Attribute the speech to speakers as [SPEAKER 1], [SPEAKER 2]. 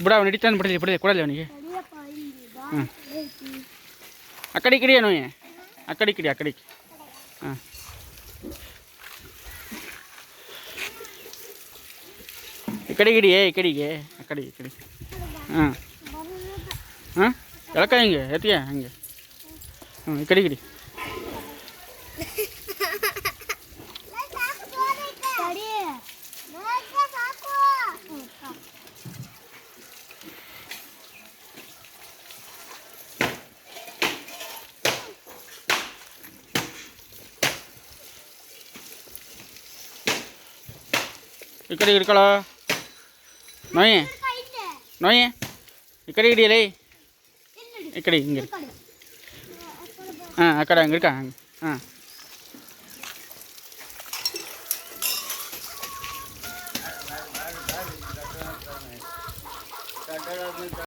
[SPEAKER 1] ಬಿಡ ಅವ್ನು ಹಿಡಿತಾನೆ ಬಿಡಲಿ ಕೊಡಲಿ ಅವನಿಗೆ. ಹಾಂ ಆ ಕಡೆ ಕಿಡಿ ಏನೋ ಆ ಕಡೆ ಕಿಡಿ ಹಾಂ ಈ ಕಡೆಗೆ ಆ ಕಡೆ ಹಾಂ ಹಾಂ ಎಳ್ಕ ಹಿಂಗೆ ಎತ್ತಿಗೆ ಹಂಗೆ ಹ್ಞೂ ಈ ಕಡೆಗೆ ಈ ಕಡೆ ಹಿಡ್ಕೊಳ್ಳೋ ನೋಯಿ ಈ ಕಡೆ ಹಿಡಿಯಲೇ ಈ ಕಡೆ ಹಿಂಗೆ ಹಾಂ ಆ ಕಡೆ ಹಂಗೆ ಹಿಡ್ಕ ಹಂಗೆ ಹಾಂ